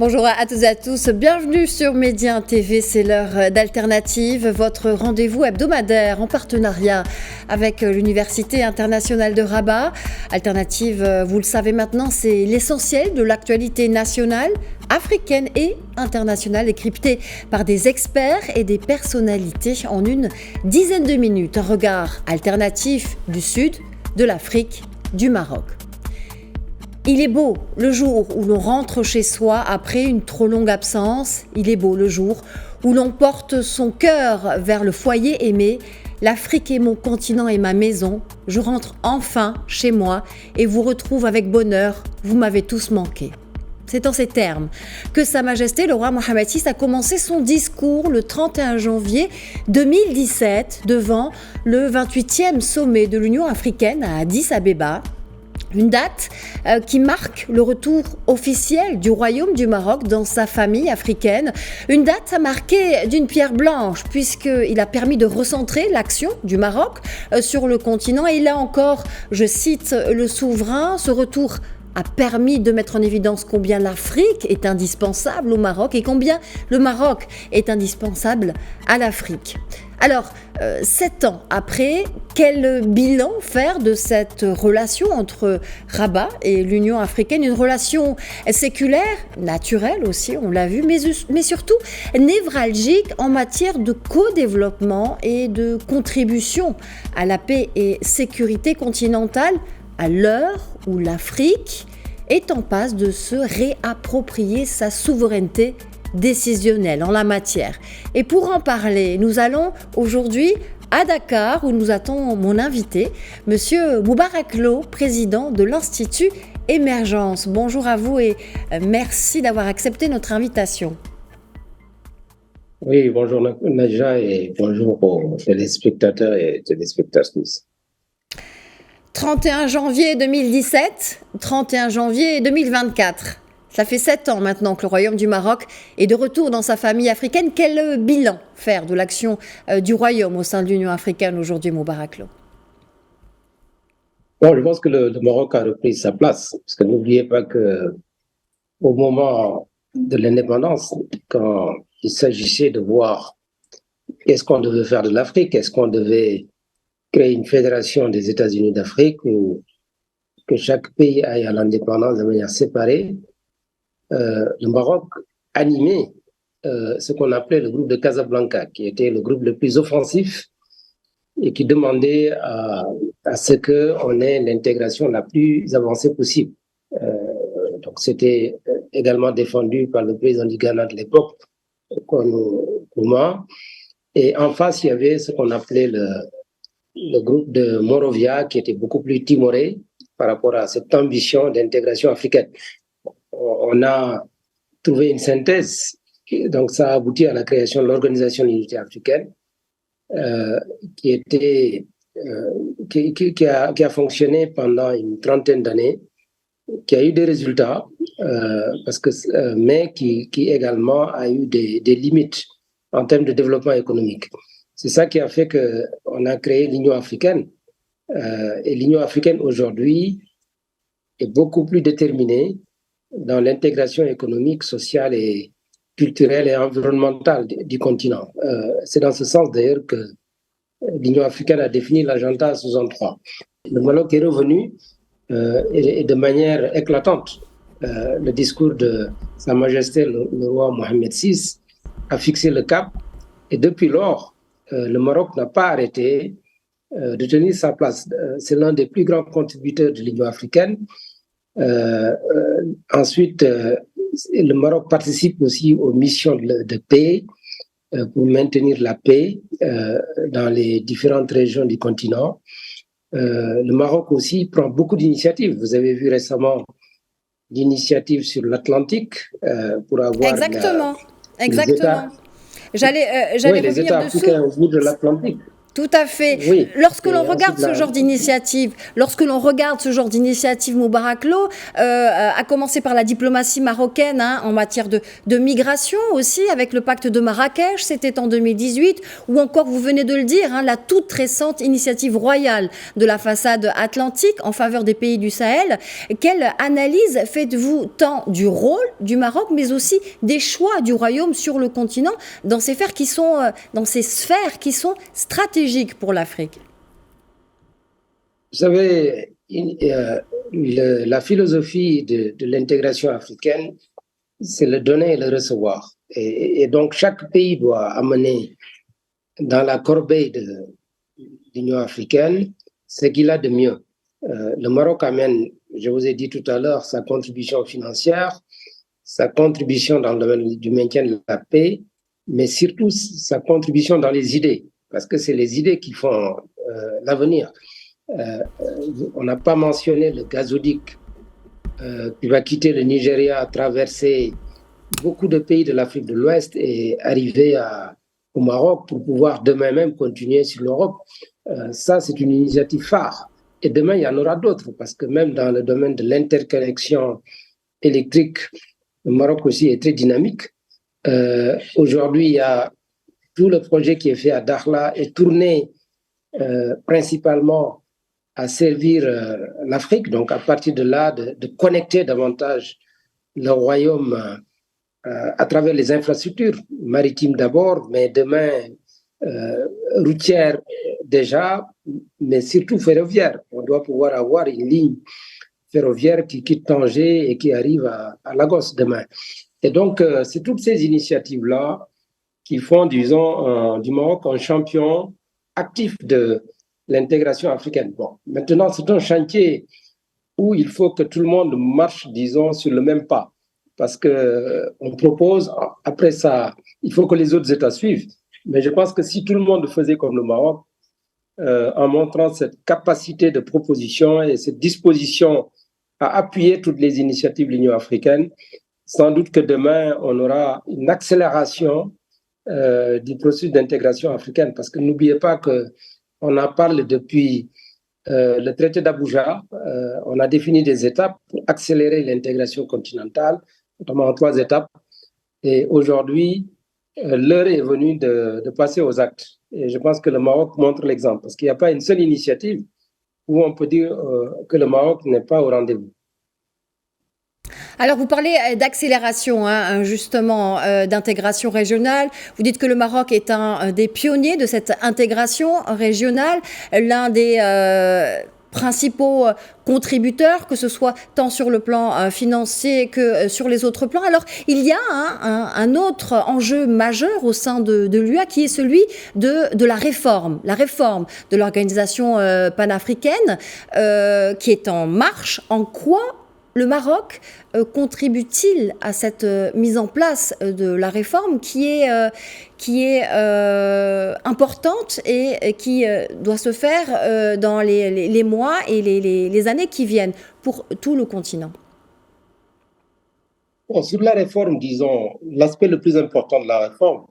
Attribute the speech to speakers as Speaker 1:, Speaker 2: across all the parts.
Speaker 1: Bonjour à toutes et à tous, bienvenue sur Média TV, c'est l'heure d'Alternative, votre rendez-vous hebdomadaire en partenariat avec l'Université internationale de Rabat. Alternative, vous le savez maintenant, c'est l'essentiel de l'actualité nationale, africaine et internationale, décryptée par des experts et des personnalités en une dizaine de minutes. Un regard alternatif du Sud, de l'Afrique, du Maroc. Il est beau le jour où l'on rentre chez soi après une trop longue absence. Il est beau le jour où l'on porte son cœur vers le foyer aimé. L'Afrique est mon continent et ma maison. Je rentre enfin chez moi et vous retrouve avec bonheur. Vous m'avez tous manqué. C'est en ces termes que Sa Majesté le roi Mohammed VI a commencé son discours le 31 janvier 2017 devant le 28e sommet de l'Union africaine à Addis Abeba. Une date qui marque le retour officiel du Royaume du Maroc dans sa famille africaine. Une date à marquer d'une pierre blanche puisqu'il a permis de recentrer l'action du Maroc sur le continent. Et là encore, je cite le souverain, ce retour a permis de mettre en évidence combien l'Afrique est indispensable au Maroc et combien le Maroc est indispensable à l'Afrique. Alors, 7 ans après, quel bilan faire de cette relation entre Rabat et l'Union africaine? Une relation séculaire, naturelle aussi, on l'a vu, mais surtout névralgique en matière de co-développement et de contribution à la paix et sécurité continentale, à l'heure où l'Afrique est en passe de se réapproprier sa souveraineté décisionnelle en la matière. Et pour en parler, nous allons aujourd'hui à Dakar où nous attend mon invité, Monsieur Moubarak Lo, président de l'Institut Émergence. Bonjour à vous et merci d'avoir accepté notre invitation.
Speaker 2: Oui, bonjour Naja et bonjour aux téléspectateurs et téléspectatrices.
Speaker 1: 31 janvier 2017, 31 janvier 2024. Ça fait 7 ans maintenant que le Royaume du Maroc est de retour dans sa famille africaine. Quel bilan faire de l'action du Royaume au sein de l'Union africaine aujourd'hui, Moubarak Lo?
Speaker 2: Bon, je pense que le Maroc a repris sa place, parce que n'oubliez pas qu'au moment de l'indépendance, quand il s'agissait de voir qu'est-ce qu'on devait faire de l'Afrique, est-ce qu'on devait créer une fédération des États-Unis d'Afrique ou que chaque pays aille à l'indépendance de manière séparée, le Maroc animait ce qu'on appelait le groupe de Casablanca, qui était le groupe le plus offensif et qui demandait à ce qu'on ait l'intégration la plus avancée possible. Donc c'était également défendu par le président du Ghana de l'époque, Nkrumah. Et en face, il y avait ce qu'on appelait le groupe de Monrovia, qui était beaucoup plus timoré par rapport à cette ambition d'intégration africaine. On a trouvé une synthèse, donc ça a abouti à la création de l'Organisation de l'Unité africaine, qui a fonctionné pendant une trentaine d'années, qui a eu des résultats, mais qui également a eu des limites en termes de développement économique. C'est ça qui a fait qu'on a créé l'Union africaine. Et l'Union africaine aujourd'hui est beaucoup plus déterminée dans l'intégration économique, sociale et culturelle et environnementale du continent. C'est dans ce sens d'ailleurs que l'Union africaine a défini l'agenda 63. Le Maroc est revenu et de manière éclatante. Le discours de Sa Majesté le roi Mohammed VI a fixé le cap et depuis lors, le Maroc n'a pas arrêté de tenir sa place. C'est l'un des plus grands contributeurs de l'Union africaine. Ensuite, le Maroc participe aussi aux missions de paix pour maintenir la paix dans les différentes régions du continent. Le Maroc aussi prend beaucoup d'initiatives. Vous avez vu récemment l'initiative sur l'Atlantique pour avoir
Speaker 1: Exactement.
Speaker 2: les États
Speaker 1: J'allais
Speaker 2: les
Speaker 1: revenir
Speaker 2: États
Speaker 1: dessus.
Speaker 2: africains au bout de l'Atlantique.
Speaker 1: Tout à fait.
Speaker 2: Oui.
Speaker 1: Lorsque l'on regarde ce genre d'initiative, Moubarak Lo, à commencer par la diplomatie marocaine en matière de migration aussi, avec le pacte de Marrakech, c'était en 2018, ou encore, vous venez de le dire, la toute récente initiative royale de la façade atlantique en faveur des pays du Sahel. Quelle analyse faites-vous tant du rôle du Maroc, mais aussi des choix du Royaume sur le continent dans ces sphères qui sont stratégiques pour l'Afrique?
Speaker 2: Vous savez, la philosophie de l'intégration africaine, c'est le donner et le recevoir. Et donc, chaque pays doit amener dans la corbeille de l'Union africaine ce qu'il a de mieux. Le Maroc amène, je vous ai dit tout à l'heure, sa contribution financière, sa contribution dans le domaine du maintien de la paix, mais surtout sa contribution dans les idées, parce que c'est les idées qui font l'avenir. On n'a pas mentionné le gazoduc qui va quitter le Nigeria, traverser beaucoup de pays de l'Afrique de l'Ouest et arriver au Maroc pour pouvoir demain même continuer sur l'Europe. Ça, c'est une initiative phare. Et demain, il y en aura d'autres, parce que même dans le domaine de l'interconnexion électrique, le Maroc aussi est très dynamique. Aujourd'hui, il y a tout le projet qui est fait à Dakhla est tourné principalement à servir l'Afrique. Donc, à partir de là, de connecter davantage le royaume à travers les infrastructures maritimes d'abord, mais demain routières déjà, mais surtout ferroviaires. On doit pouvoir avoir une ligne ferroviaire qui quitte Tanger et qui arrive à Lagos demain. Et donc, c'est toutes ces initiatives-là qui font, disons, du Maroc un champion actif de l'intégration africaine. Bon, maintenant, c'est un chantier où il faut que tout le monde marche, disons, sur le même pas. Parce qu'on propose, après ça, il faut que les autres États suivent. Mais je pense que si tout le monde faisait comme le Maroc, en montrant cette capacité de proposition et cette disposition à appuyer toutes les initiatives de l'Union africaine, sans doute que demain, on aura une accélération du processus d'intégration africaine. Parce que n'oubliez pas qu'on en parle depuis le traité d'Abuja. On a défini des étapes pour accélérer l'intégration continentale, notamment en 3 étapes. Et aujourd'hui, l'heure est venue de passer aux actes. Et je pense que le Maroc montre l'exemple, parce qu'il n'y a pas une seule initiative où on peut dire que le Maroc n'est pas au rendez-vous.
Speaker 1: Alors, vous parlez d'accélération, justement, d'intégration régionale. Vous dites que le Maroc est un des pionniers de cette intégration régionale, l'un des principaux contributeurs, que ce soit tant sur le plan financier que sur les autres plans. Alors, il y a un autre enjeu majeur au sein de l'UA qui est celui de la réforme de l'organisation panafricaine qui est en marche. En quoi le Maroc contribue-t-il à cette mise en place de la réforme qui est importante et qui doit se faire dans les mois et les années qui viennent pour tout le continent?
Speaker 2: Bon, sur la réforme, disons, l'aspect le plus important de la réforme,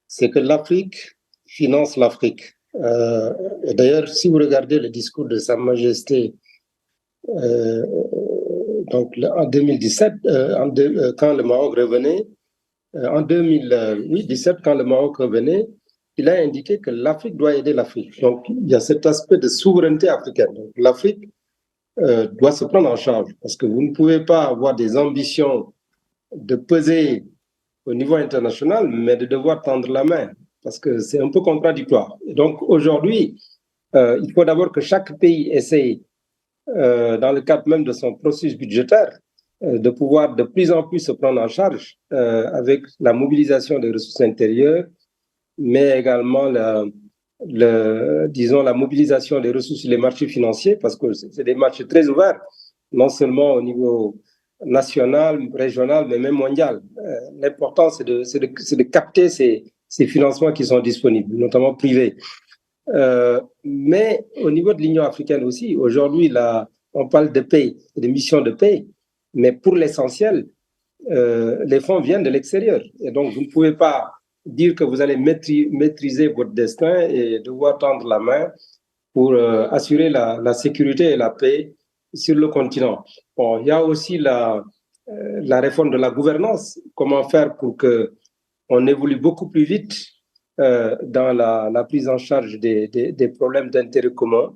Speaker 2: c'est que l'Afrique finance l'Afrique. Et d'ailleurs, si vous regardez le discours de Sa Majesté donc en 2017, quand le Maroc revenait, en 2017, quand le Maroc revenait, il a indiqué que l'Afrique doit aider l'Afrique. Donc, il y a cet aspect de souveraineté africaine. Donc, l'Afrique doit se prendre en charge, parce que vous ne pouvez pas avoir des ambitions de peser au niveau international, mais de devoir tendre la main, parce que c'est un peu contradictoire. Et donc, aujourd'hui, il faut d'abord que chaque pays essaye, dans le cadre même de son processus budgétaire, de pouvoir de plus en plus se prendre en charge avec la mobilisation des ressources intérieures, mais également disons la mobilisation des ressources sur les marchés financiers, parce que c'est des marchés très ouverts, non seulement au niveau national, régional, mais même mondial. L'important, c'est de capter ces financements qui sont disponibles, notamment privés. Mais au niveau de l'Union africaine aussi, aujourd'hui, on parle de paix, de missions de paix, mais pour l'essentiel, les fonds viennent de l'extérieur. Et donc, vous ne pouvez pas dire que vous allez maîtriser votre destin et devoir tendre la main pour assurer la sécurité et la paix sur le continent. Bon, il y a aussi la réforme de la gouvernance. Comment faire pour qu'on évolue beaucoup plus vite dans la prise en charge des problèmes d'intérêt commun.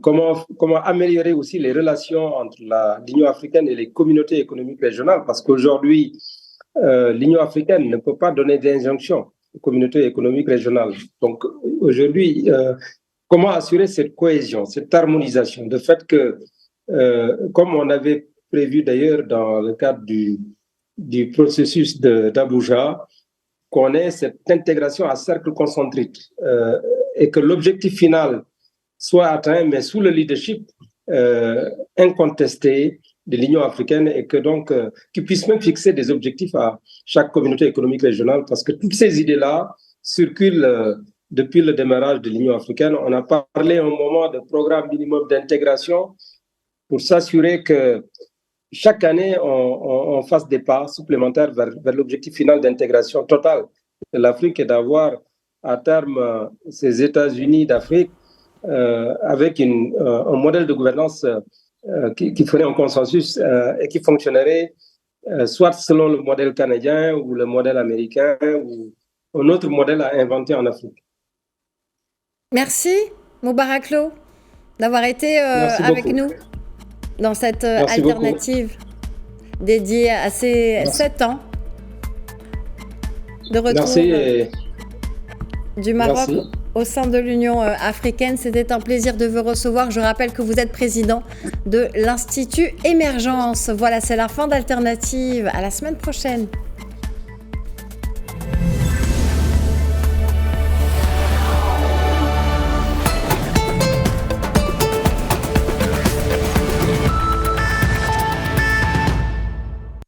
Speaker 2: Comment améliorer aussi les relations entre l'Union africaine et les communautés économiques régionales, parce qu'aujourd'hui, l'Union africaine ne peut pas donner d'injonction aux communautés économiques régionales. Donc aujourd'hui, comment assurer cette cohésion, cette harmonisation, de fait que, comme on avait prévu d'ailleurs dans le cadre du processus d'Abuja, qu'on ait cette intégration à cercle concentrique et que l'objectif final soit atteint, mais sous le leadership incontesté de l'Union africaine et que donc qu'ils puissent même fixer des objectifs à chaque communauté économique régionale, parce que toutes ces idées-là circulent depuis le démarrage de l'Union africaine. On a parlé un moment de programme minimum d'intégration pour s'assurer que chaque année, on fasse des pas supplémentaires vers l'objectif final d'intégration totale de l'Afrique et d'avoir à terme ces États-Unis d'Afrique avec un modèle de gouvernance qui ferait un consensus et qui fonctionnerait soit selon le modèle canadien ou le modèle américain ou un autre modèle à inventer en Afrique.
Speaker 1: Merci Moubarak Lo d'avoir été avec nous dans cette alternative dédiée à ces 7 ans de retour du Maroc au sein de l'Union africaine. C'était un plaisir de vous recevoir. Je rappelle que vous êtes président de l'Institut Émergence. Voilà, c'est la fin d'Alternative. À la semaine prochaine.